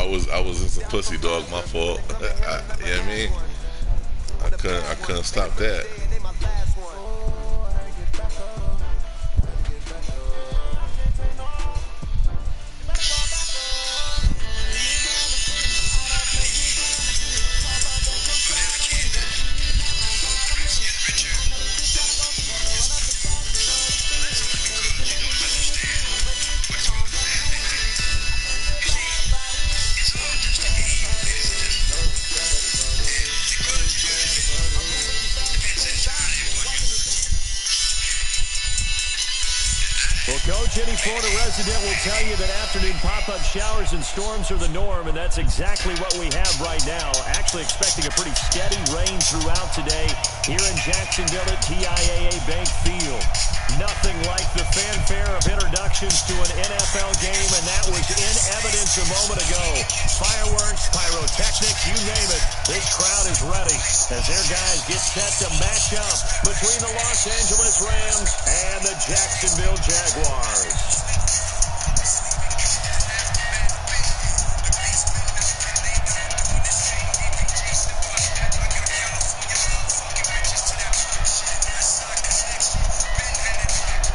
I was just a pussy dog. My fault. You know what I mean? I couldn't stop that. Well, Coach, any Florida resident will tell you that afternoon pop-up showers and storms are the norm, and that's exactly what we have right now. Actually expecting a pretty steady rain throughout today here in Jacksonville at TIAA Bank Field. Nothing like the fanfare of introductions to an NFL game, and that was in evidence a moment ago. Fireworks, pyrotechnics, you name it. This crowd is ready as their guys get set to match up between the Los Angeles Rams and the Jacksonville Jaguars.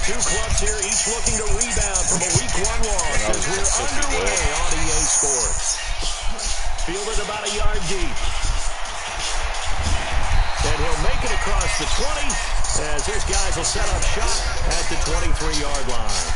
Two clubs here, each looking to rebound from a Week 1 loss as we're underway on EA Sports. Fielded about a yard deep. And he'll make it across the 20 as his guys will set up shop at the 23-yard line.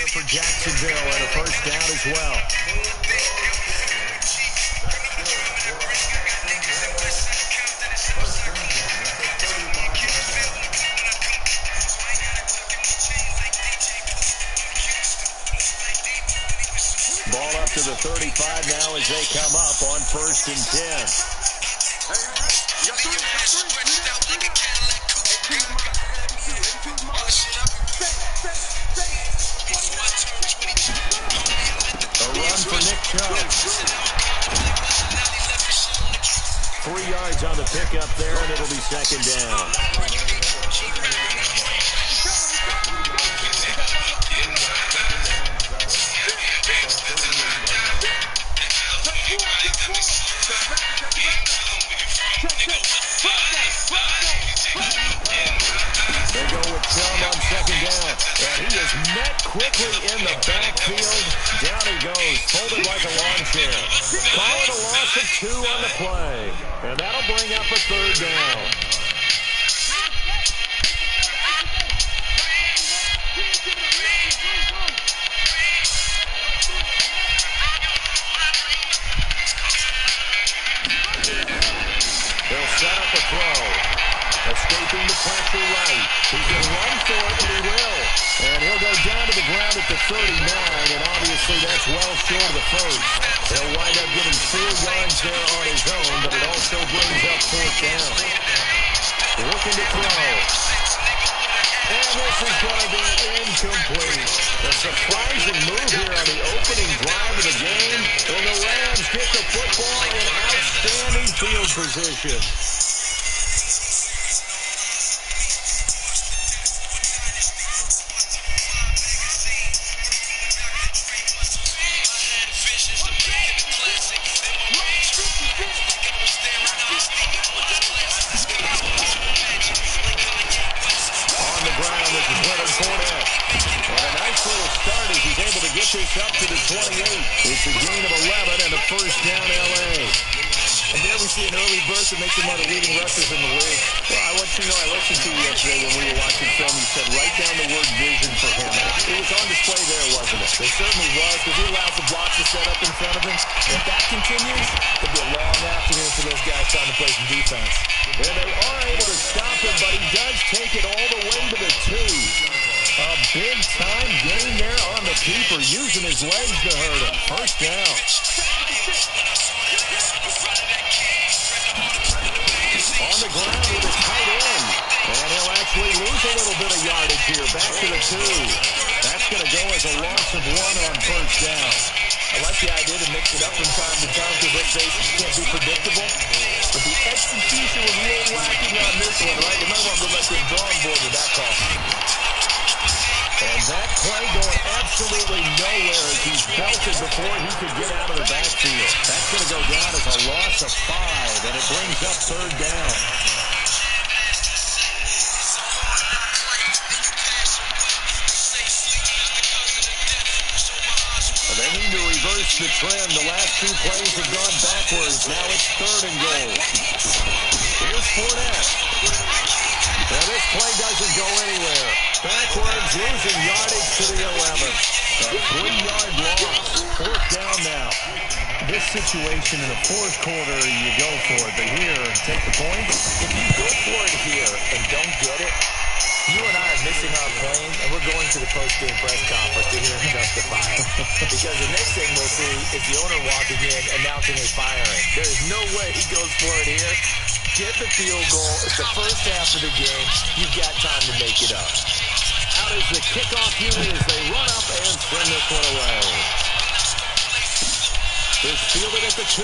For Jacksonville and a first down as well. Ball up to the 35 now as they come up on 1st and 10. For Nick Chubb. 3 yards on the pickup there, and it'll be 2nd down. They go with Chubb on 2nd down, and he is met quickly in the backfield. Down he goes, folded like a lawn chair. Call it a loss of 2 on the play, and that'll bring up a 3rd down. They'll set up a throw. Escaping the pressure right. He can run for it, and he will. And he'll go down to the ground at the 39, and obviously that's well short of the first. He'll wind up getting 4 yards there on his own, but it also brings up 4th down. motion to throw. And this is going to be incomplete. A surprising move here on the opening drive of the game. And the Rams get the football in outstanding field position. Up to the 28. It's a gain of 11 and a first down L.A. And there we see an early burst that makes him one of the leading rushers in the league. Well, I want you to know, I listened to you yesterday when we were watching film. You said write down the word vision for him. It was on display there, wasn't it? It certainly was, because he allows the blocks to set up in front of him. If that continues, it'll be a long afternoon for those guys trying to play some defense. And they are able to stop him, but he does take it all the way to the 2. A big-time gain there on the keeper, using his legs to hurt him. First down. On the ground with his tight end. And he'll actually lose a little bit of yardage here. Back to the 2. That's going to go as a loss of 1 on first down. I like the idea to mix it up from time to time because those bases can't be predictable. But the execution was a little lacking on this one, right? You might want to go back to the drawing board with that call. And that play going absolutely nowhere as he's belted before he could get out of the backfield. That's going to go down as a loss of 5, and it brings up third down. Well, they need to reverse the trend. The last 2 plays have gone backwards. Now it's 3rd and goal. Here's Fournette. Now this play doesn't go anywhere. Backwards, losing yardage to the 11. A 3-yard loss. 4th down now. This situation in the 4th quarter, you go for it. But here, take the point. If you go for it here and don't get it, you and I are missing our plane, and we're going to the post-game press conference to hear him justify it. Because the next thing we'll see is the owner walking in, announcing a firing. There is no way he goes for it here. Get the field goal. It's the first half of the game. You've got time to make it up. Out is the kickoff unit as they run up and send this one away. It's fielded at the 2.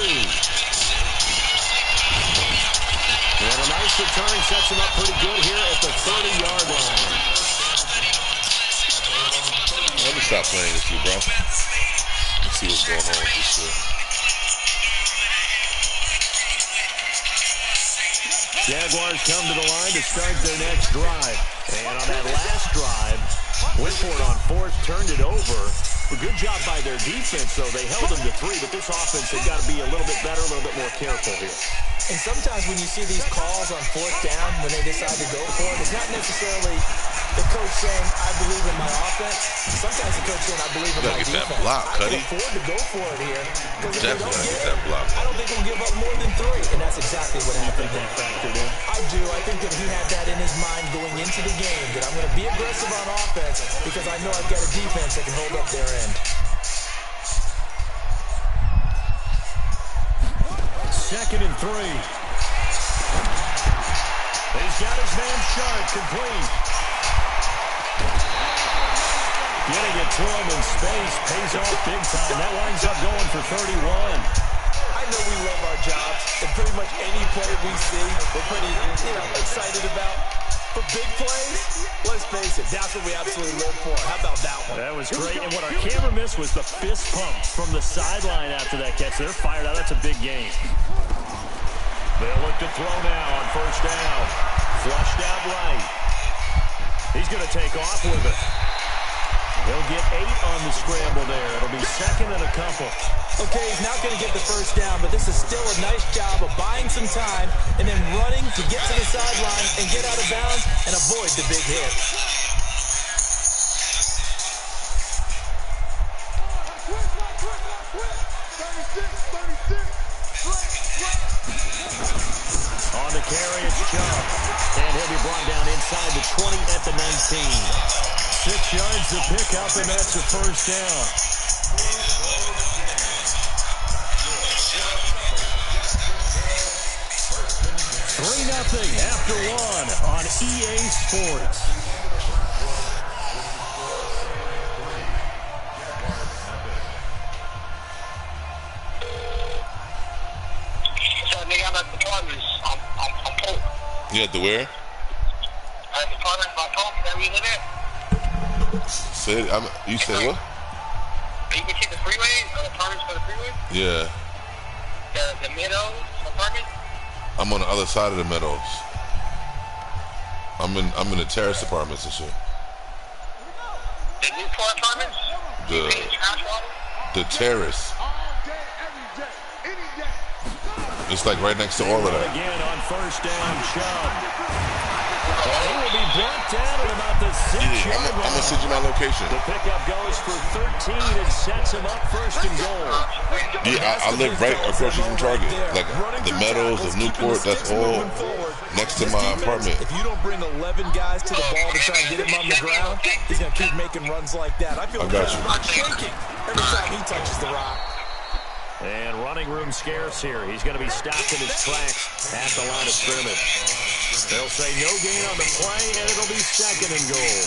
And a nice return sets him up pretty good here at the 30-yard line. Let me stop playing with you, bro. Let's see what's going on with this shit. Jaguars come to the line to start their next drive. And on that last drive, went for it on 4th, turned it over. A good job by their defense, though. They held them to 3, but this offense, they've got to be a little bit better, a little bit more careful here. And sometimes when you see these calls on 4th down, when they decide to go for it, it's not necessarily the coach saying, I believe in my offense. Sometimes the coach saying, I believe in my defense. Get that block, I can afford to go for it here. Because if they don't get it, I don't think we'll give up more than 3. And that's exactly what happened. You think that factored in? I do. I think that he had that in his mind going into the game, that I'm going to be aggressive on offense because I know I've got a defense that can hold up their end. 2nd and 3. He's got his man Sharp, complete. Getting it to him in space pays off big time. That winds up going for 31. I know we love our jobs, and pretty much any play we see, we're pretty, excited about. For big plays, let's face it, that's what we absolutely live for. How about that one? That was great, and what our camera missed was the fist pump from the sideline after that catch. They're fired out. That's a big game. They'll look to throw now on first down. Flushed out right. He's going to take off with it. He'll get 8 on the scramble there. It'll be 2nd and a couple. Okay, he's not going to get the first down, but this is still a nice job of buying some time and then running to get to the sideline and get out of bounds and avoid the big hit. On the carry, it's Chubb. And he'll be brought down inside the 20 at the 19. 6 yards to pick up, and that's a first down. 3 after one on EA Sports. You at the where? At the apartment by home, that we live at. You said what? You can see the freeway, the apartments by the freeway? Yeah. The Meadows apartment? I'm on the other side of the Meadows. I'm in the terrace apartments and shit. The Newport apartments? The terrace. It's like right next to all of that. Again on first down, Chubb. And he will be brought down at about the 6-yard line. I'm gonna send you my location. The pickup goes for 13 and sets him up first and goal. Yeah, I live right across from Target. Like the Meadows of Newport, that's all next to my apartment. If you don't bring 11 guys to the ball to try and get him on the ground, he's going to keep making runs like that. I feel like got you. he's shaking every time he touches the rock. And running room scarce here. He's going to be stopped in his tracks at the line of scrimmage. They'll say no gain on the play, and it'll be second and goal.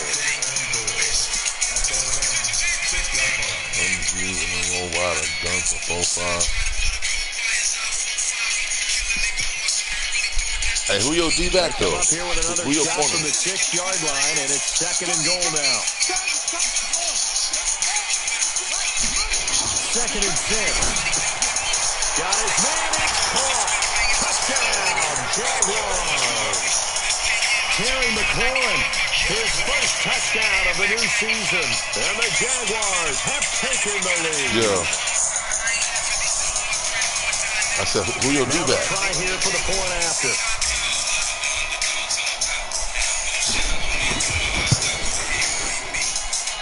Hey, who your D-back though? Up here with another who your shot corner? from the 6-yard line, and it's second and goal now. Second and 6. Got his man, it's caught. Touchdown, Jaguars. Terry McLaurin, his first touchdown of the new season. And the Jaguars have taken the lead. Yeah. I said, who your D-back? Try here for the point after.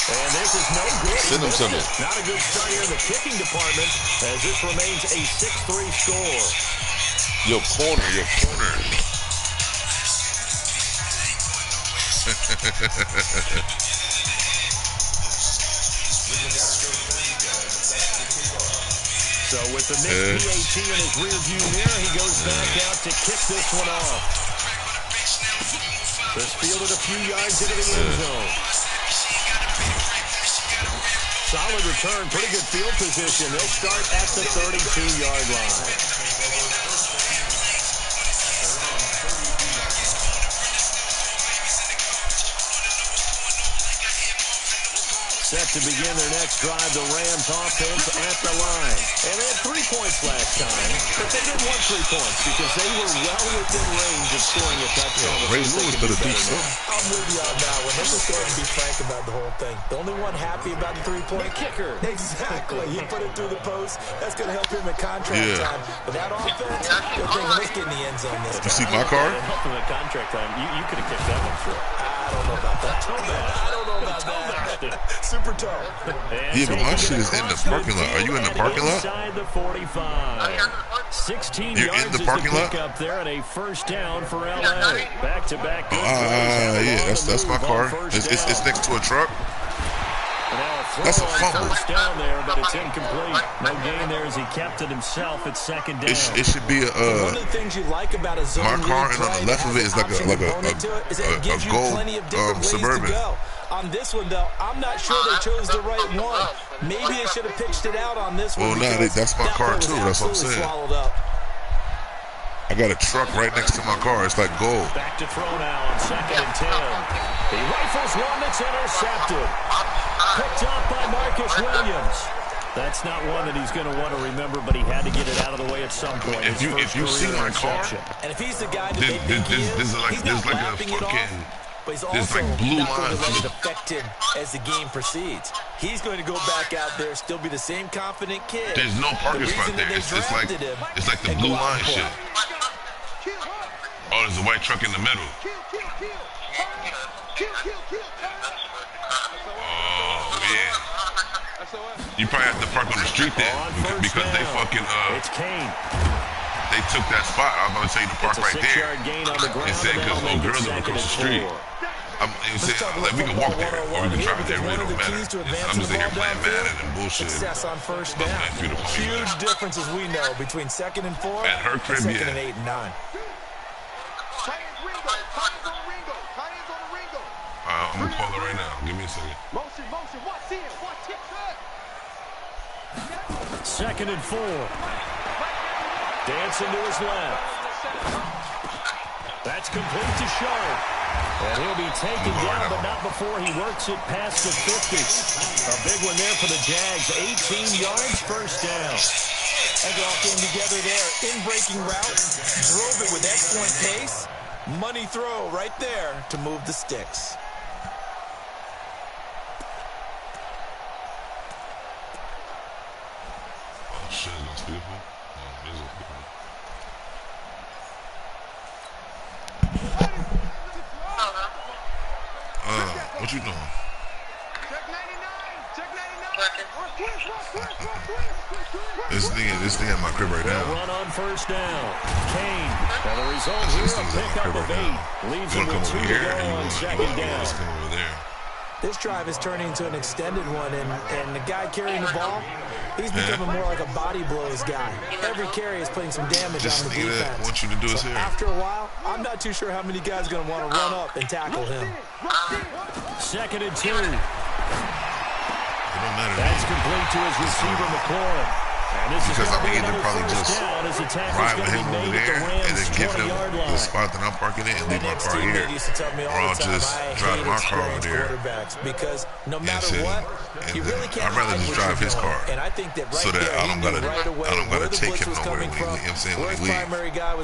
And this is no good. Send him to me. Not a good start here in the kicking department as this remains a 6-3 score. Your corner. So with the missed PAT in his rearview mirror, he goes back out to kick this one off. This fielded a few yards into the end zone. Solid return, pretty good field position. They'll start at the 32-yard line. Set to begin their next drive, the Rams offense at the line. And they had 3 points last time, but they didn't want 3 points because they were well within range of scoring a touchdown. Ray Lewis could have beat them. I'm with you on that one. Let's just go ahead and be frank about the whole thing. The only one happy about the 3-point kicker. Exactly. He put it through the post. That's going to help him in contract time. But that offense, they're thinking, let's get in the end zone this time. You see my car? Help him in contract time. You could have kicked that one through. I don't know about that. I don't know about that. Super toe. Yeah, but my shit is in the parking lot. Are you in the parking lot? Inside the 45. 16 You're yards in the parking lot? Up there and a first down for LA. Back-to-back. Yeah, that's my car. It's next to a truck. That's a fumble. First down there, but it's incomplete. No gain there as he kept it himself at second down. It should be one of the things you like about a zone my car, and on the left of it is like a gold Suburban. On this one, though, I'm not sure they chose the right one. Maybe they should have pitched it out on this one. Well, that's my car too. That's what I'm saying. I got a truck right next to my car. It's like gold. Back to throw now on second and 10. He rifles one that's intercepted. Picked up by Marcus Williams. That's not one that he's going to want to remember, but he had to get it out of the way at some point. If you see my car, and if he's the guy that there's like a fucking. But he's there's also like blue not going to let lines. it affect him as the game proceeds. He's going to go back out there, still be the same confident kid. There's no parking spot there. It's like the blue line shit. Oh, there's a white truck in the middle. Oh yeah. You probably have to park on the street there because they fucking It's Kane. They took that spot. I was about to say to park right there. They said because no girls are across the street. We can walk there, or we can drive there. It really don't matter. I'm just in here playing Madden and bullshit. Success on first down. Huge differences we know between 2nd and 4 at her crib, and 2nd and 8 and 9. I'm gonna call it right now. Give me a second. Second and 4. Dancing to his left. That's complete to Sharp. And he'll be taken down, but not before he works it past the 50. A big one there for the Jags. 18 yards, first down. And it all came together there. In-breaking route, drove it with excellent pace. Money throw right there to move the sticks. Oh, shit, that's beautiful. Oh, this is beautiful. What you doing? This thing at my crib right now. Run on first down. Kane. And the result here, a pickup of 8. Leaves him with 2 to go on second down. Over there. This drive is turning into an extended one, and the guy carrying the ball, he's becoming more like a body blows guy. Every carry is putting some damage on the defense. That want you to do is here. After a while, I'm not too sure how many guys are going to want to run up and tackle him. Second and 2. It don't matter. That's complete to his receiver, McLaurin. And this because is I mean, either probably just ride with him over there and then give him the spot that I'm parking in and leave my car here, or I'll just drive my car over there. Because no matter what, you really can't. I'd rather just drive his car, and I think that so that I don't gotta take him nowhere. You know what I'm saying? When he leaves,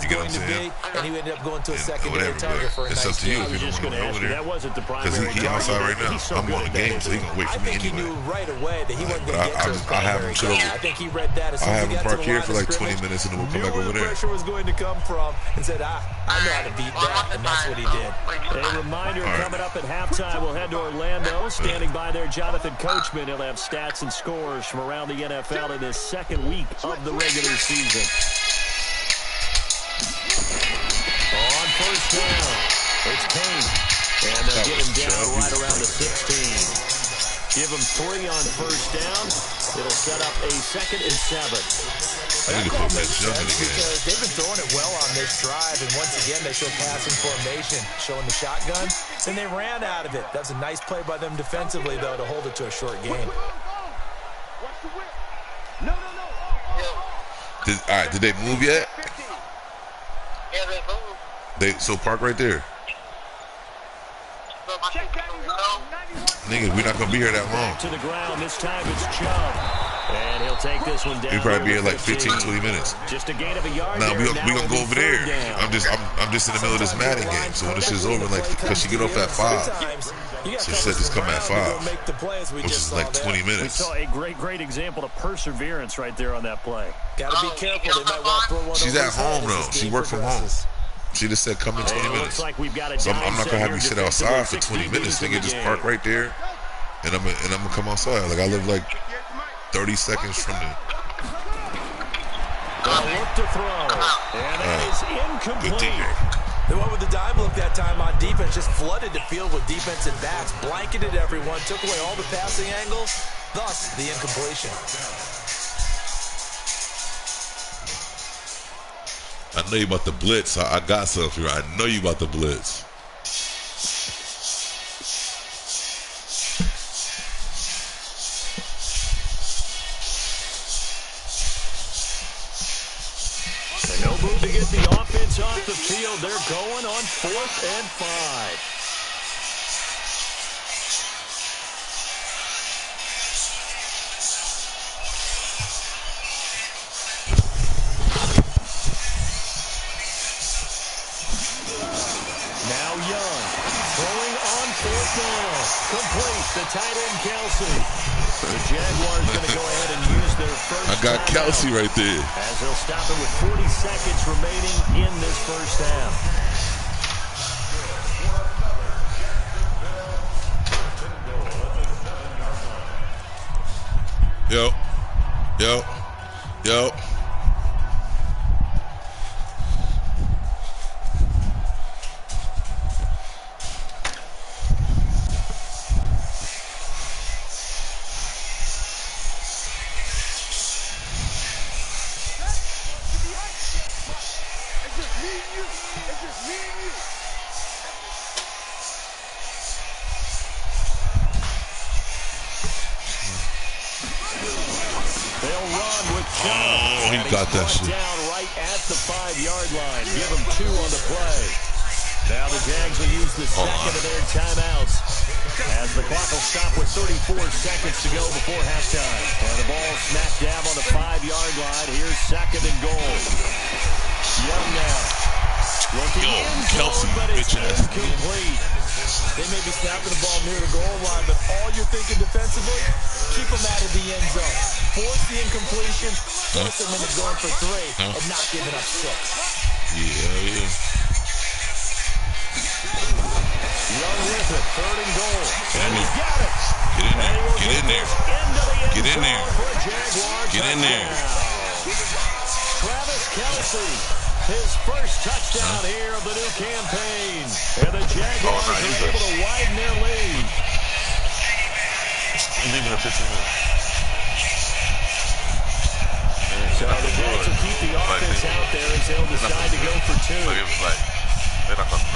you get what I'm saying? And he ended up going to a secondary target for a nice. It's up to you if you don't want to go over there. Because he outside right now. I'm on the game, so he gonna wait for me anyway. I think he knew right away that he wasn't going to get to his primary guy. I think he read that. I'll have him park here for like 20 minutes and then we'll come back over there. Pressure was going to come from and said, I know how to beat that, and that's what he did. A reminder coming up at halftime, we'll head to Orlando. Standing by there, Jonathan Coachman. He'll have stats and scores from around the NFL in this second week of the regular season. On first down, it's Kane. And they'll get him down right around the 16. Give him 3 on first down. It'll set up a 2nd and 7. I need to put this jumping again. Because they've been throwing it well on this drive, and once again they show passing formation, showing the shotgun, and they ran out of it. That's a nice play by them defensively, though, to hold it to a short gain. All right, did they move yet? Yeah, they moved. So park right there. Niggas, we're not gonna be here that long. To the ground. This time it's Chubb, and he'll take this one down. We'll probably be here like 15, 20 minutes. Just a gain of a yard. Now we gonna go over there. I'm just in the middle of this Madden game. So when this is over, like, cause she get off at 5, so she said just come at 5, which is like 20 minutes. We saw a great example of perseverance right there on that play. Gotta be careful. They might want to throw one. She's at home though. She worked from home. She just said come in 20 minutes. Like so I'm not gonna have you sit outside for 20 minutes. Nigga, just park right there, and I'm gonna come outside. Like I live like 30 seconds from there. Look to throw, and that is incomplete. They went with the dime look that time on defense. Just flooded the field with defensive backs, blanketed everyone, took away all the passing angles. Thus the incompletion. I know you about the blitz. I got something here. I know you about the blitz. And no move to get the offense off the field. They're going on 4th and 5. Complete, the tight end Kelsey. The Jaguars going to go ahead and use their first. I got Kelsey right there. As they'll stop it with 40 seconds remaining in this first half. Yo. Oh, he got that shit. Down right at the 5-yard line. Give him 2 on the play. Now the Jags will use the second of their timeouts as the clock will stop with 34 seconds to go before halftime. And the ball smack dab on the 5-yard line. Here's second and goal. Young now. Looking Kelsey, but it's bitch ass. incomplete. They may be snapping the ball near the goal line, but all you're thinking defensively, keep them out of the end zone. Force the incompletion, force them into going for 3, and not giving up 6. Yeah. Young with it, 3rd and goal. And He's got it. Get in there. Get in there. Get in there. Get in there. Travis Kelsey, his first touchdown here of the new campaign. And the Jaguars are able to widen their lead. He's leaving a 15 minutes. So the Jags will keep the offense out there as they'll decide to go for 2. Like it was like, they're not going to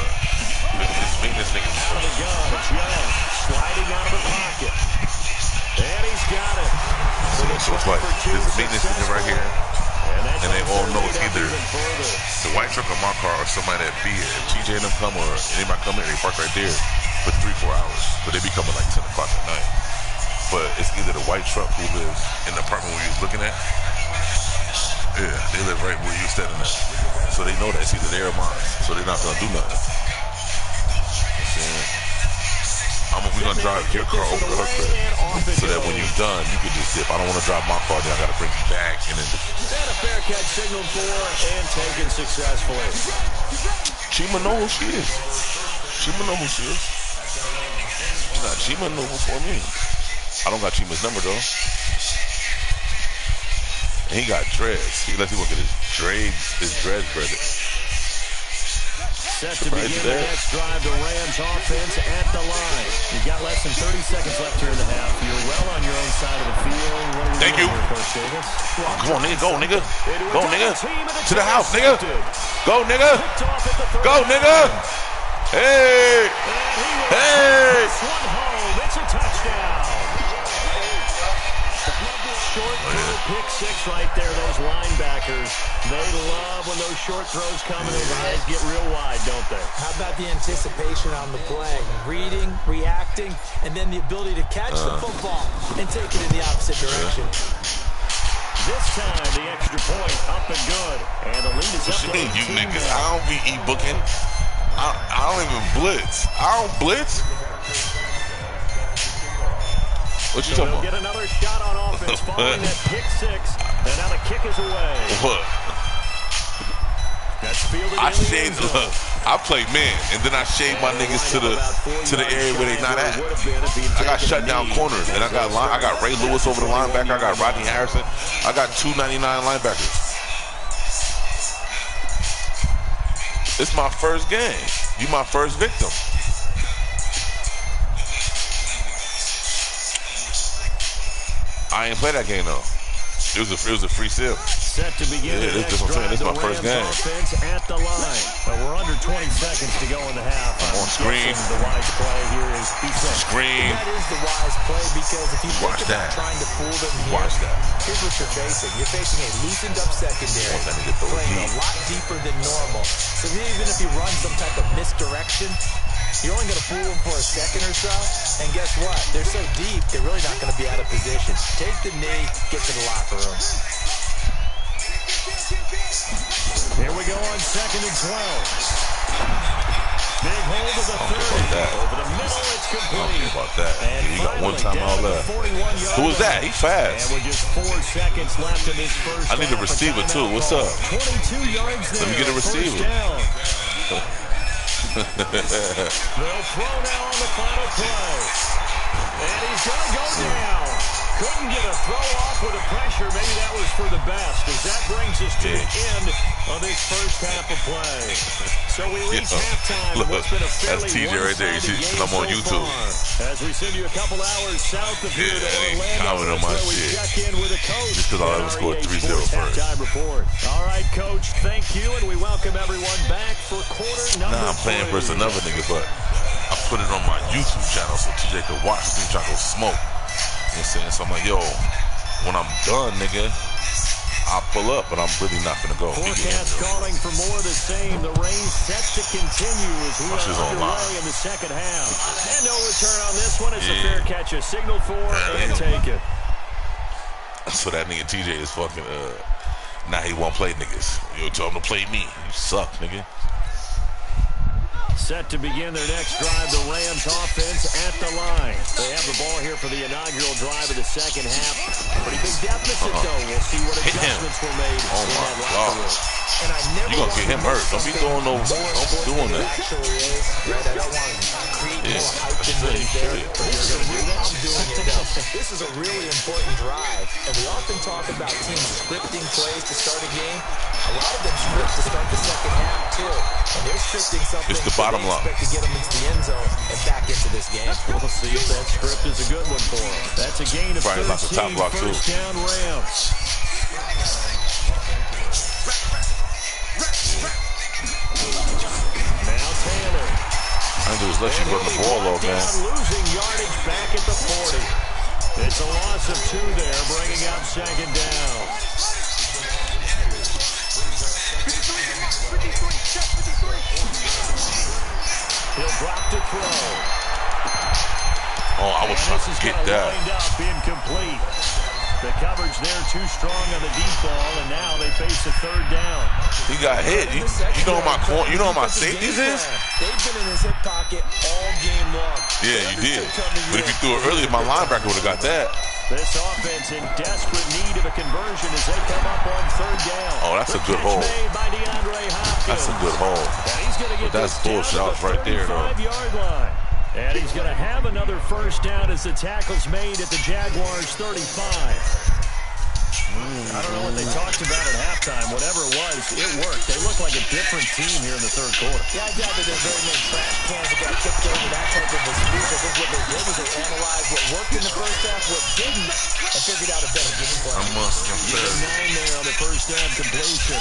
this nigga. Out of the gun, it's Young, sliding out of the pocket. And he's got it. So it's like, there's a maintenance nigga right here, and they all know it's either the white truck or my car or somebody that be it. If TJ and them come or anybody come in, they park right there for 3-4 hours. But they be coming like 10 o'clock at night. But it's either the white truck who lives in the apartment where you was looking at. Yeah, they live right where you standing at. So they know that it's either there or mine. So they're not gonna do nothing. We're gonna drive your car over to her crib so that when you're done, you can just dip. I don't want to drive my car, then I gotta bring you back and then. And a fair catch signaled for and taken successfully. Chima know who she is. Chima know who she is. Nah, Chima know who for me. I don't got Chima's number though. And he got dreads. Unless he want to get his dreads breaded. Set to begin the next drive, the Rams offense at the line. You've got less than 30 seconds left here in the half. You're well on your own side of the field. Thank you. Coach Davis? Come on, nigga. Go, nigga. Go, nigga. To the house, nigga. Go, nigga. Go, nigga. Hey. Hey. One home. It's a touchdown. Short throw, pick 6 right there. Those linebackers, they love when those short throws come and those eyes get real wide, don't they? How about the anticipation on the play? Reading, reacting, and then the ability to catch the football and take it in the opposite direction. This time, the extra point up and good. And the lead is up to 18 you niggas, I don't be e-booking. I don't even blitz. I don't blitz. What you talking about? Get another shot on offense following that pick 6, and now the kick is away. What? That's fielded I shade. Look, I play man, and then I shade my niggas to the area where they not at. I got shut down corners, and I got Ray Lewis over the linebacker. I got Rodney Harrison. I got 299 linebackers. It's my first game. You my first victim. I ain't play that game though. It was a free sip. Set to begin the next drive. This is my first game. Offense at the line. We're under 20 seconds to go in the half. On screen. The wise play here is screen. That is the wise play because if you watch think that, about trying to fool them here, watch that. Here's what you're facing. You're facing a loosened up secondary, playing a lot deeper than normal. So even if you run some type of misdirection, you're only going to fool them for a second or so. And guess what? They're so deep, they're really not going to be out of position. Take the knee, get to the locker room. Here we go on 2nd and 12. Big hold of the 30. Over the middle, it's complete. About that. And you got one timeout left. Who was that? He's fast. And with just 4 seconds left in this first I need a receiver too. What's up? 22 yards there. Let me get a receiver. They'll throw now on the final play. And he's going to go down. Couldn't get a throw off with the pressure. Maybe that was for the best, as that brings us to the end of this first half of play. So we reach halftime. Look, what's been a fairly that's TJ right there. You see, I'm on YouTube. As we send you a couple hours south of here to Orlando, on my where we shit. check in with a coach. Just because I ever scored 3-0 first. Report. All right, Coach, thank you, and we welcome everyone back for quarter number 3. I'm playing versus another nigga, but I put it on my YouTube channel so TJ could watch me try to go smoke. You know what I'm saying? So I'm like, yo, when I'm done, nigga, I'll pull up, but I'm really not gonna go. Forecast calling for more of the same. The rain set to continue as we are underway in the second half. And no return on this one. It's a fair catch. A signal for and take it. So that nigga TJ is fucking. Now he won't play niggas. You tell him to play me. You suck, nigga. Set to begin their next drive, the Rams offense at the line. They have the ball here for the inaugural drive of the second half. Pretty big deficit, though. We'll see what adjustments were made in that locker room. And I never you gonna get him hurt. Don't be throwing no. Don't be doing that. Actually is, right? I don't want to create more hype than what is there. I'm doing it, though. This is a really important drive. And we often talk about teams scripting plays to start a game. A lot of them script to start the second half, too. And they're scripting something it's the bottom line. Expect to get them into the end zone and back into this game. We'll see if that script is a good one for them. That's a gain of 13, not the top block first too. down Rams. Now Taylor. I just let you run the ball off, man. Losing yardage back at the 40. It's a loss of 2 there, bringing up second down. He'll drop to throw. Oh, I was trying to get that. Lined up, incomplete. The coverage there too strong on the deep ball, and now they face a third down. He got hit. You know my corner. You know what my safeties is? They've been in his hip pocket all game long. Yeah, you did. But if you threw it earlier, my linebacker would have got that. This offense in desperate need of a conversion as they come up on third down. Oh, that's a good hole. That's a good hole. But that's bullshit. I was right there, though. 5-yard line. And he's going to have another first down as the tackle's made at the Jaguars' 35. I don't know what they talked about at halftime. Whatever it was, it worked. They look like a different team here in the third quarter. Yeah, I doubt that there's very many trash cans that got kicked over that type of a speed. I think what they did was they analyzed what worked in the first half, what didn't, and figured out a better game plan. Even 9 there on the first down completion.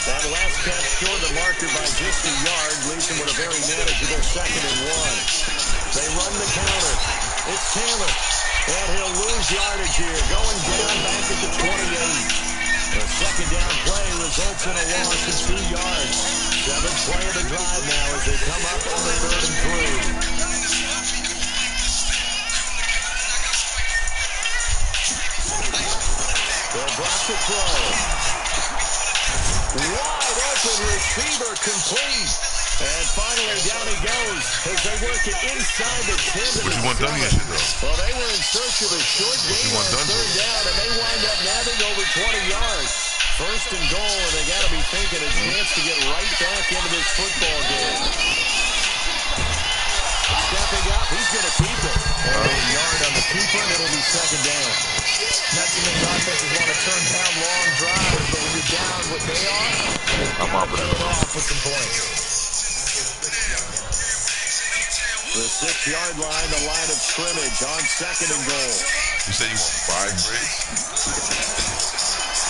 That last catch short the marker by just a yard, leaves him with a very manageable 2nd and 1. They run the counter. It's Taylor. And he'll lose yardage here, going down back at the 28. The second down play results in a loss of 2 yards. 7th play of the drive now as they come up on the 3rd and 3. They'll drop the throw. Wide open receiver complete. And finally, down he goes as they work it inside the 10. But you weren't done yet, though. Well, they were in search of a short game on 3rd down, and they wind up nabbing over 20 yards. 1st and goal, and they got to be thinking a chance to get right back into this football game. Stepping up, he's going to keep it. And a yard on the keeper, and it'll be 2nd down. Not too many offenses want to turn down long drives, but when you're down what they are, I'm up it off with some points. The 6-yard line, the line of scrimmage on 2nd and goal. You said you want 5 breaks?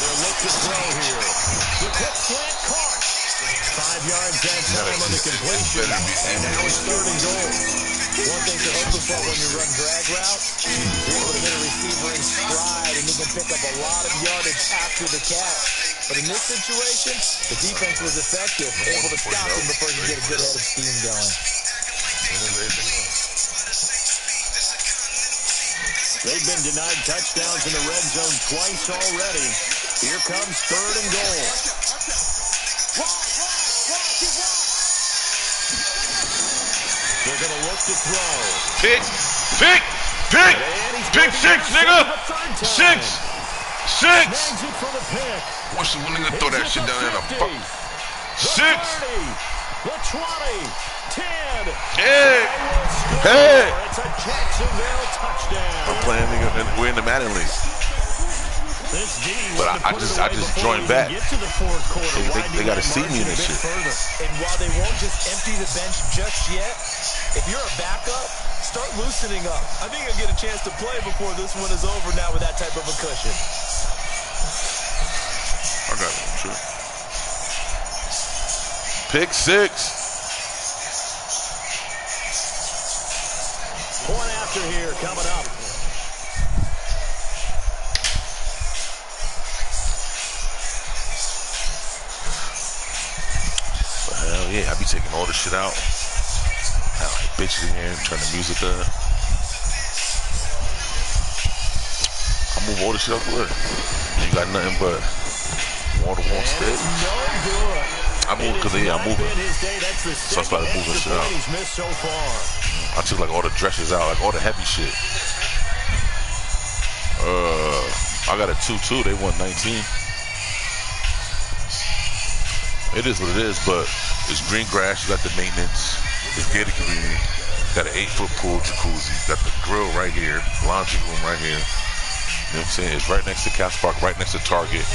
They'll look to throw here. The quick slant caught. 5 yards that time on the completion. And now it's 3rd and goal. One thing to hope for when you run drag routes, you're able to hit a receiver in stride, and you can pick up a lot of yardage after the catch. But in this situation, the defense was effective, able to stop him before he could get a good head of steam going. They've been denied touchdowns in the red zone twice already. Here comes 3rd and goal. They're going to look to throw. Pick 6, nigga. 6. Snags it for the pick. What's the one nigga throw that shit down there in the fuck? 6. The 30, the 20, 10. Hey. It's a Jacksonville touchdown. I'm playing, nigga. We're in the Madden League. But I just joined back. They got to see me in this shit. And while they won't just empty the bench just yet, if you're a backup, start loosening up. I think you'll get a chance to play before this one is over now with that type of a cushion. I got it, sure. Pick 6. Point after here coming up. yeah, I be taking all this shit out. Have like bitches in here, turn the music up. I move all this shit up good. You got nothing but water won't stay. No good. I move because I'm moving. So I started moving shit out. He's missed so far. I took like all the dresses out, like all the heavy shit. I got a 2-2. They won 19. It is what it is, but it's green grass. You got the maintenance. It's gated community. Got an 8-foot pool jacuzzi. Got the grill right here. Laundry room right here. You know what I'm saying? It's right next to Caps Park, right next to Target.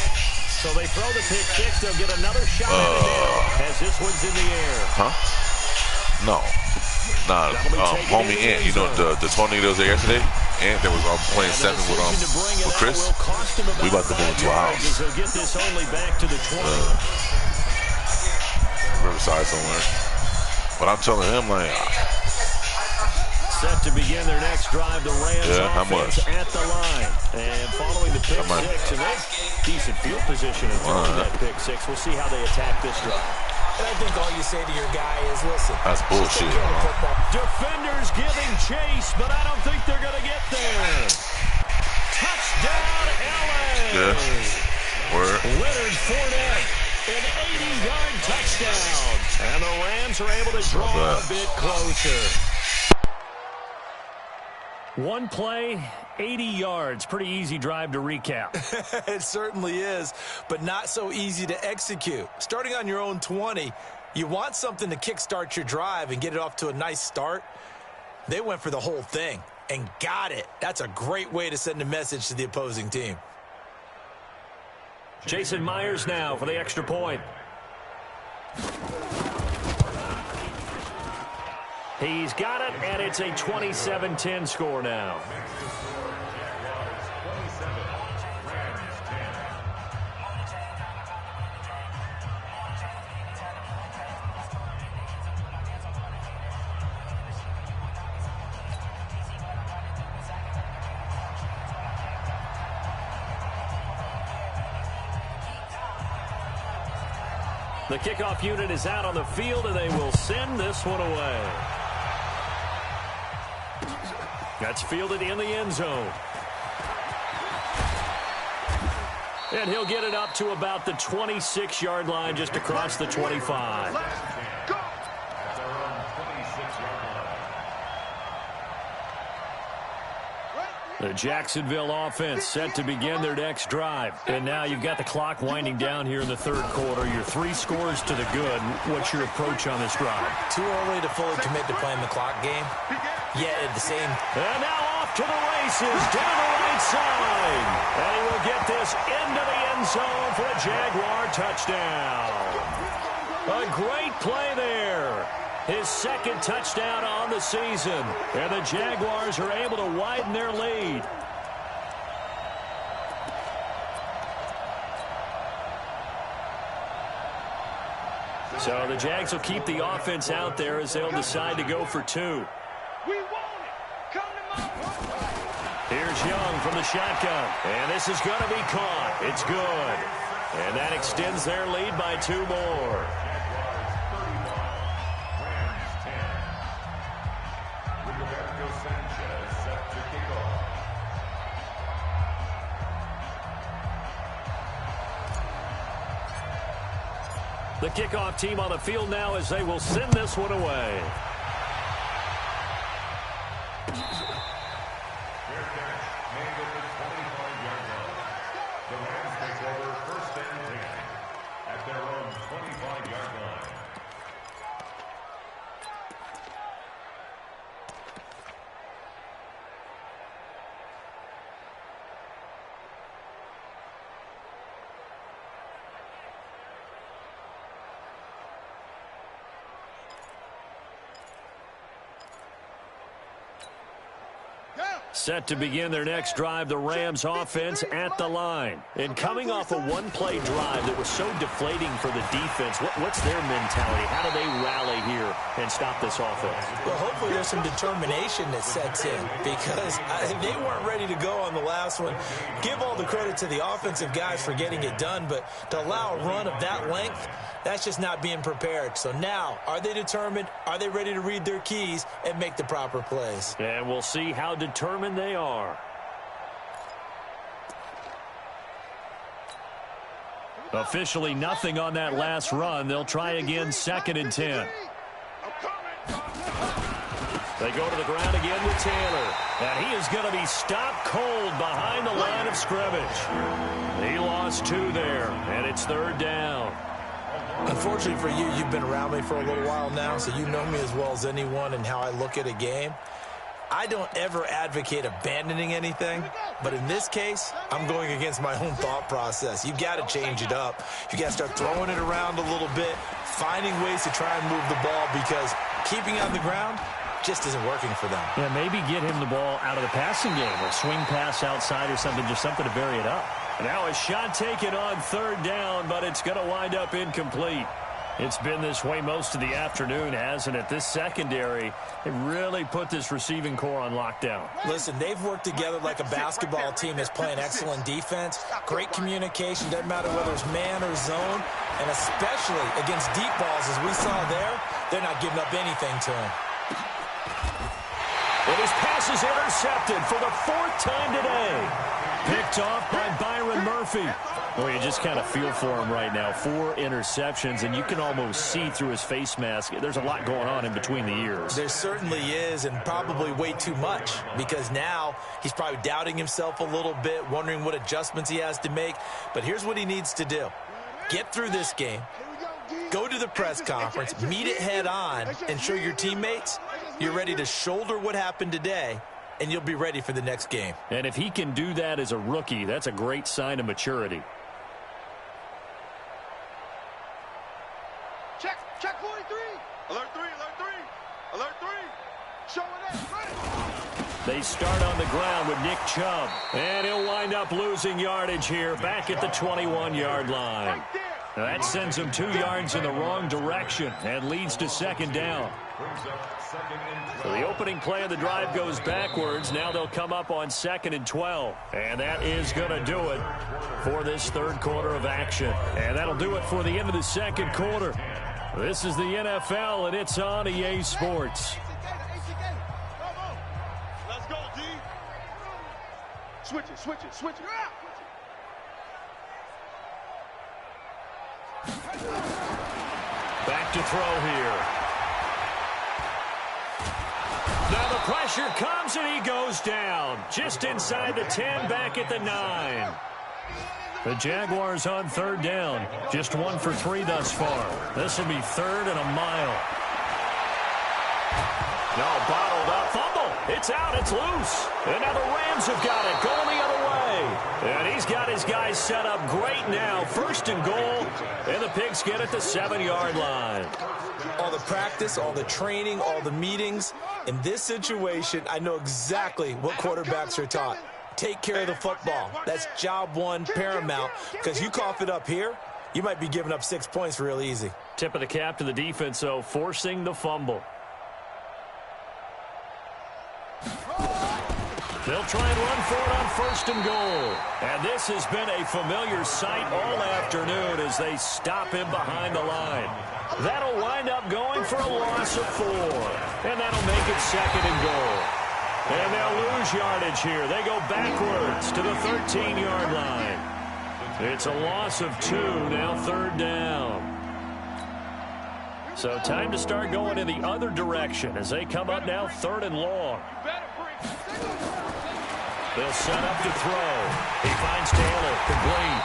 So they throw the pick six. They'll get another shot at it as this one's in the air. Huh? No. Nah, homie Ant, you know the tornado that was there yesterday? Ant that was playing 7 with Chris. We about to move into a house. They'll get this only back to the 20. Riverside somewhere. But I'm telling him, like, set to begin their next drive, the Rams how offense much? at the line. And following the pick six, and they've decent field position in front of that pick six. We'll see how they attack this drive. And I think all you say to your guy is, listen. That's bullshit. Defenders giving chase, but I don't think they're going to get there. Touchdown, LA. Yeah. Word. Leonard Fournette, an 80-yard touchdown. And the Rams are able to draw a bit closer. One play, 80 yards. Pretty easy drive to recap. It certainly is, but not so easy to execute. Starting on your own 20, you want something to kickstart your drive and get it off to a nice start. They went for the whole thing and got it. That's a great way to send a message to the opposing team. Jason Myers now for the extra point. He's got it, and it's a 27-10 score now. The kickoff unit is out on the field, and they will send this one away. That's fielded in the end zone. And he'll get it up to about the 26-yard line, just across the 25. The Jacksonville offense set to begin their next drive. And now you've got the clock winding down here in the third quarter. Your 3 scores to the good. What's your approach on this drive? Too early to fully commit to playing the clock game. Yet at the same... And now off to the races, down the right side. And he will get this into the end zone for a Jaguar touchdown. A great play there. His second touchdown on the season. And the Jaguars are able to widen their lead. So the Jags will keep the offense out there as they'll decide to go for 2. Here's Young from the shotgun. And this is going to be caught. It's good. And that extends their lead by 2 more. The kickoff team on the field now as they will send this one away. Set to begin their next drive, the Rams offense at the line. And coming off a one-play drive that was so deflating for the defense, what's their mentality? How do they rally here and stop this offense? Well, hopefully there's some determination that sets in because they weren't ready to go on the last one. Give all the credit to the offensive guys for getting it done, but to allow a run of that length, that's just not being prepared. So now, are they determined? Are they ready to read their keys and make the proper plays? And we'll see how determined they are. Officially nothing on that last run. They'll try again, 2nd and 10. They go to the ground again with Taylor. And he is going to be stopped cold behind the line of scrimmage. He lost 2 there, and it's 3rd down. Unfortunately for you, you've been around me for a little while now, so you know me as well as anyone and how I look at a game. I don't ever advocate abandoning anything, but in this case, I'm going against my own thought process. You've got to change it up. You got to start throwing it around a little bit, finding ways to try and move the ball because keeping it on the ground just isn't working for them. Yeah, maybe get him the ball out of the passing game or swing pass outside or something, just something to vary it up. Now a shot taken on 3rd down, but it's going to wind up incomplete. It's been this way most of the afternoon, hasn't it? This secondary, they really put this receiving core on lockdown. Listen, they've worked together like a basketball team that's playing excellent defense. Great communication, doesn't matter whether it's man or zone. And especially against deep balls, as we saw there, they're not giving up anything to him. And his pass is intercepted for the 4th time today. Picked off by Byron Murphy. Well, you just kind of feel for him right now. 4 interceptions, and you can almost see through his face mask. There's a lot going on in between the ears. There certainly is, and probably way too much, because now he's probably doubting himself a little bit, wondering what adjustments he has to make. But here's what he needs to do. Get through this game, go to the press conference, meet it head on, and show your teammates you're ready to shoulder what happened today, and you'll be ready for the next game. And if he can do that as a rookie, that's a great sign of maturity. Check 43. Alert 3, alert 3. Alert 3. Showing up. Right. They start on the ground with Nick Chubb. And he'll wind up losing yardage here back at the 21-yard line. Now that sends him 2 yards in the wrong direction and leads to 2nd down. So the opening play of the drive goes backwards. Now they'll come up on 2nd and 12. And that is going to do it for this 3rd quarter of action. And that'll do it for the end of the 2nd quarter. This is the NFL, and it's on EA Sports. Let's go, D. Switch it, switch it, switch it. Back to throw here. Now the pressure comes, and he goes down. Just inside the 10, back at the 9. The Jaguars on 3rd down. Just 1 for 3 thus far. This will be 3rd and a mile. No, bottled up. Fumble. It's out. It's loose. And now the Rams have got it. Going the other way. And he's got his guys set up great now. 1st and goal. And the Pigs get at the 7-yard line. All the practice, all the training, all the meetings. In this situation, I know exactly what quarterbacks are taught. Take care of the football. That's job 1 paramount, because you cough it up here, you might be giving up 6 points real easy. Tip of the cap to the defense, though, forcing the fumble. They'll try and run for it on 1st and goal. And this has been a familiar sight all afternoon as they stop him behind the line. That'll wind up going for a loss of 4. And that'll make it 2nd and goal. And they'll lose yardage here. They go backwards to the 13-yard line. It's a loss of 2, now 3rd down. So time to start going in the other direction as they come up now 3rd and long. They'll set up to throw. He finds Taylor, complete.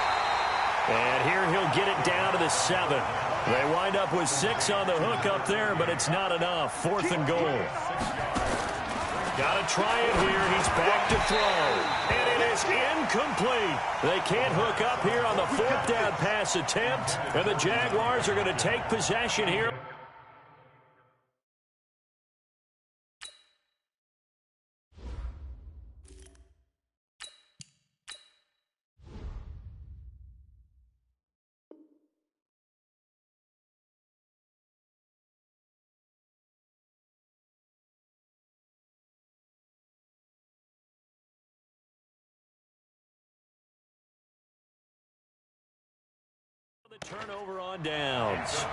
And here he'll get it down to the 7. They wind up with 6 on the hook up there, but it's not enough. 4th and goal. Got to try it here. He's back to throw. And it is incomplete. They can't hook up here on the 4th down pass attempt. And the Jaguars are going to take possession here. The turnover on downs.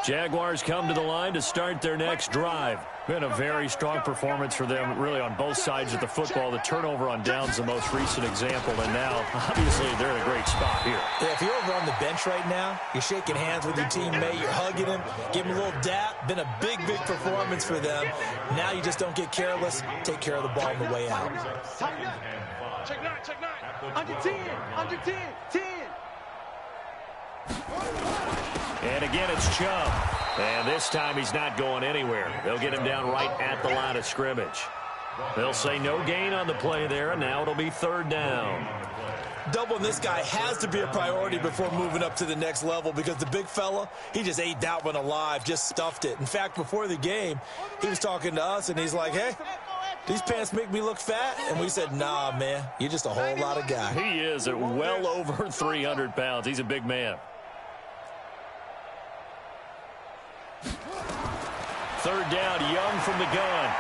Jaguars come to the line to start their next drive. Been a very strong performance for them, really, on both sides of the football. The turnover on downs, the most recent example, and now, obviously, they're in a great spot here. Yeah, if you're over on the bench right now, you're shaking hands with your teammate, you're hugging him, give him a little dap. Been a big, big performance for them. Now you just don't get careless. Take care of the ball on the way out. Check nine. Under 10, under 10, 10. And again, it's Chubb. And this time he's not going anywhere. They'll get him down right at the line of scrimmage. They'll say no gain on the play there, and now it'll be third down. Doubling this guy has to be a priority before moving up to the next level, because the big fella, he just ate that one alive, just stuffed it. In fact, before the game, he was talking to us, and he's like, hey, these pants make me look fat? And we said, nah, man, you're just a whole lot of guy. He is at well over 300 pounds. He's a big man. Third down, Young from the gun.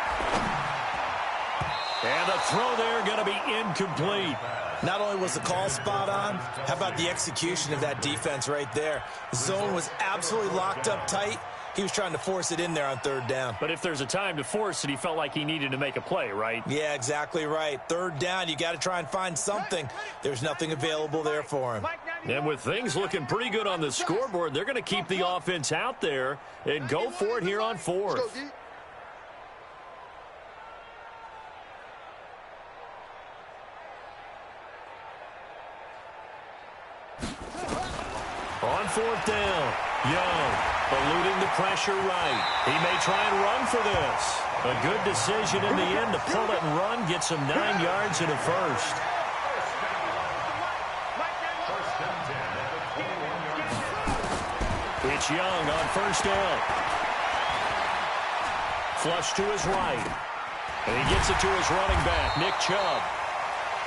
And the throw there going to be incomplete. Not only was the call spot on, how about the execution of that defense right there? The zone was absolutely locked up tight. He was trying to force it in there on third down. But if there's a time to force it, he felt like he needed to make a play, right? Yeah, exactly right. Third down, you got to try and find something. There's nothing available there for him. And with things looking pretty good on the scoreboard, they're going to keep the offense out there and go for it here on fourth. On fourth down, Young eluding the pressure right. He may try and run for this. A good decision in the end to pull it and run, gets him 9 yards and a first. It's Young on first down. Flush to his right. And he gets it to his running back, Nick Chubb.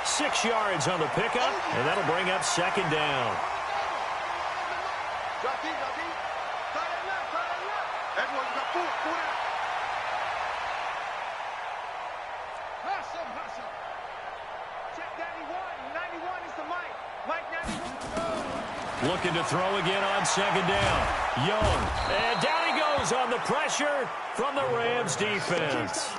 6 yards on the pickup, and that'll bring up second down. Everyone got four out. Hustle. Check 91. 91 is the Mike. Mike 91. Looking to throw again on second down. Young. And down he goes on the pressure from the Rams defense.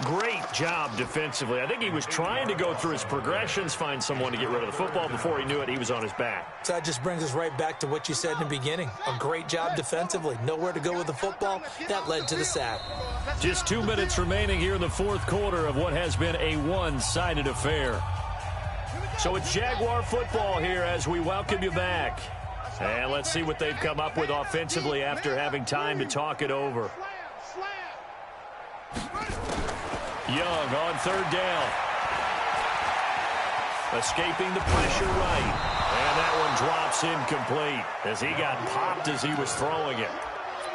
Great job defensively. I think he was trying to go through his progressions, find someone to get rid of the football. Before he knew it, he was on his back. So that just brings us right back to what you said in the beginning. A great job defensively. Nowhere to go with the football. That led to the sack. Just 2 minutes remaining here in the fourth quarter of what has been a one-sided affair. So it's Jaguar football here as we welcome you back. And let's see what they've come up with offensively after having time to talk it over. Young on third down. Escaping the pressure right. And that one drops incomplete as he got popped as he was throwing it.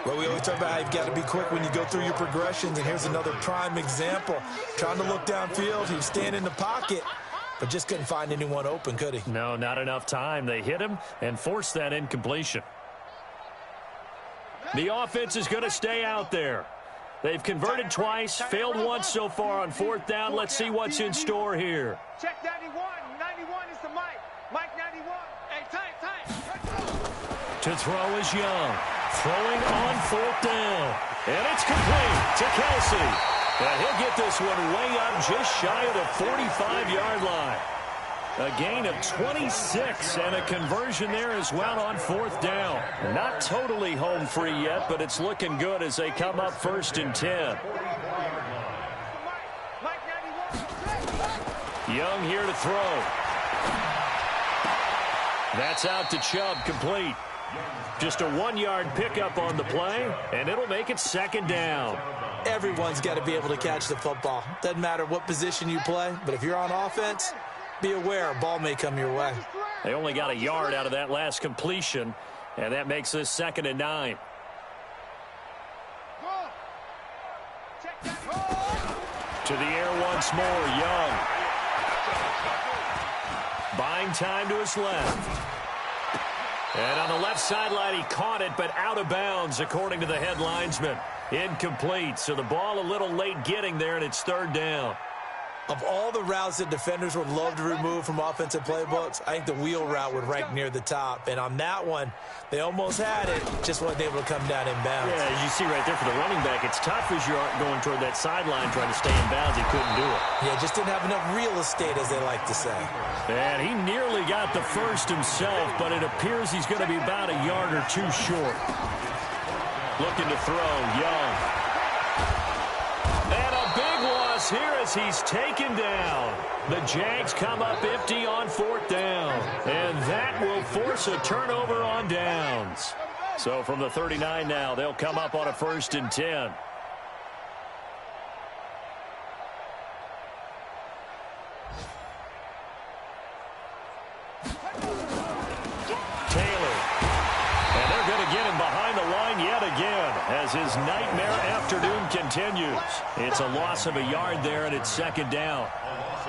Well, we always talk about how you've got to be quick when you go through your progressions, and here's another prime example. Trying to look downfield, he was standing in the pocket, but just couldn't find anyone open, could he? No, not enough time. They hit him and forced that incompletion. The offense is going to stay out there. They've converted twice, failed once so far on fourth down. Let's see what's in store here. Check 91. 91 is the Mike. Mike 91. Hey, tight. To throw is Young. Throwing on fourth down. And it's complete to Kelsey. And he'll get this one way up just shy of the 45-yard line. A gain of 26 and a conversion there as well on fourth down. Not totally home free yet, but it's looking good as they come up first and 10. Young here to throw. That's out to Chubb, complete. Just a 1-yard pickup on the play, and it'll make it second down. Everyone's got to be able to catch the football. Doesn't matter what position you play, but if you're on offense, be aware a ball may come your way. They only got a yard out of that last completion, and that makes this second and 9. To the air once more, Young. Buying time to his left. And on the left sideline, he caught it, but out of bounds, according to the head linesman. Incomplete, so the ball a little late getting there, and it's third down. Of all the routes that defenders would love to remove from offensive playbooks, I think the wheel route would rank near the top. And on that one, they almost had it, just wasn't able to come down in bounds. Yeah, as you see right there for the running back, it's tough as you're going toward that sideline trying to stay in bounds. He couldn't do it. Yeah, just didn't have enough real estate, as they like to say. And he nearly got the first himself, but it appears he's going to be about a yard or two short. Looking to throw, Young. And a big loss here as he's taken down. The Jags come up empty on 4th down. And that will force a turnover on downs. So from the 39 now, they'll come up on a 1st and 10. As his nightmare afternoon continues. It's a loss of a yard there, and it's 2nd down.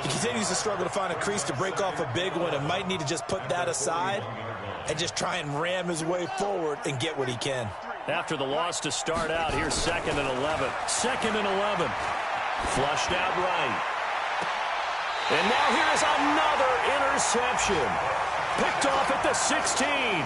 He continues to struggle to find a crease to break off a big one and might need to just put that aside and just try and ram his way forward and get what he can. After the loss to start out, here's 2nd and 11. 2nd and 11. Flushed out right. And now here's another interception. Picked off at the 16.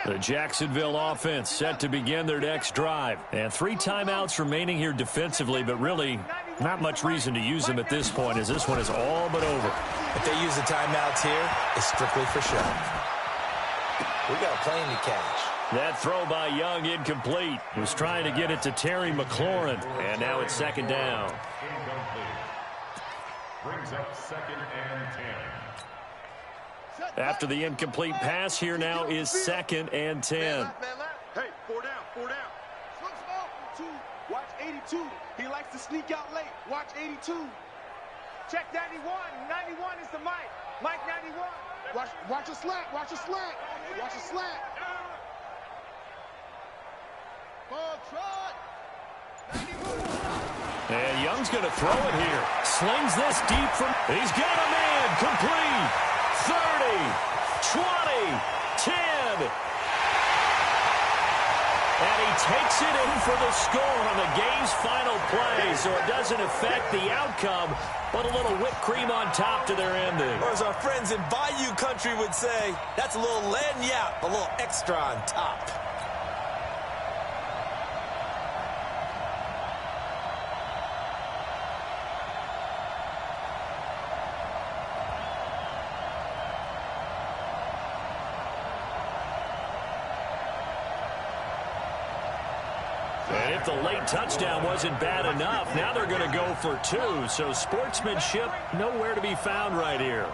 The Jacksonville offense set to begin their next drive. And 3 timeouts remaining here defensively, but really not much reason to use them at this point as this one is all but over. If they use the timeouts here, it's strictly for show. We got a plane to catch. That throw by Young incomplete. He was trying to get it to Terry McLaurin. And now it's 2nd down. Brings up 2nd and 10. After the incomplete pass, here now is 2nd and 10. Hey, 4 down, 4 down. Watch 82. He likes to sneak out late. Watch 82. Check 91. 91 is the Mike. Mike 91. Watch a slant. Watch a slant. Watch a slant. Ball trot. And Young's going to throw it here. Slings this deep from... He's got a man. Complete. 30, 20, 10. And he takes it in for the score on the game's final play, so it doesn't affect the outcome, but a little whipped cream on top to their ending. Or as our friends in Bayou Country would say, that's a little lagniappe, a little extra on top. And if the late touchdown wasn't bad enough, now they're going to go for 2. So sportsmanship nowhere to be found right here.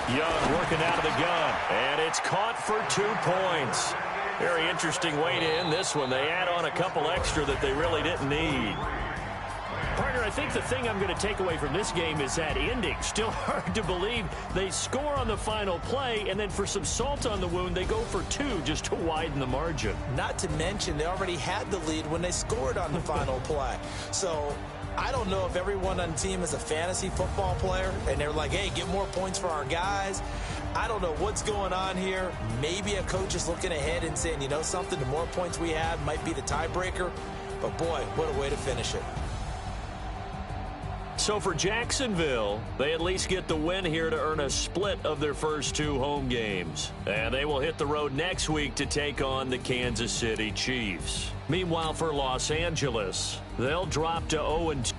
Young working out of the gun, and it's caught for 2 points. Very interesting way to end this one. They add on a couple extra that they really didn't need. Partner, I think the thing I'm going to take away from this game is that ending. Still hard to believe they score on the final play, and then for some salt on the wound, they go for 2 just to widen the margin. Not to mention, they already had the lead when they scored on the final play. So I don't know if everyone on the team is a fantasy football player, and they're like, hey, get more points for our guys. I don't know what's going on here. Maybe a coach is looking ahead and saying, you know something, the more points we have might be the tiebreaker. But, boy, what a way to finish it. So for Jacksonville, they at least get the win here to earn a split of their first 2 home games. And they will hit the road next week to take on the Kansas City Chiefs. Meanwhile, for Los Angeles, they'll drop to 0-2.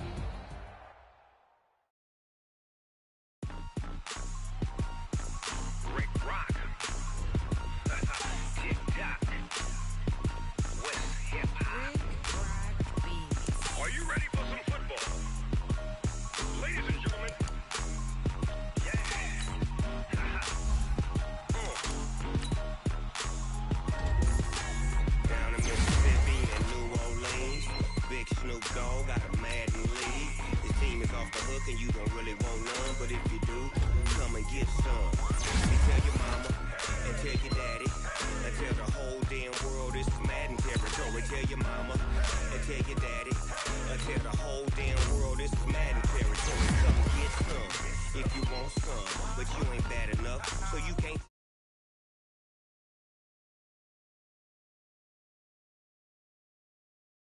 superstar, got a Madden league. His team is off the hook and you don't really want none, but if you do, come and get some. You tell your mama and tell your daddy and tell the whole damn world this is Madden territory. Tell your mama and tell your daddy and tell the whole damn world this is Madden territory. Come and get some if you want some, but you ain't bad enough, so you can't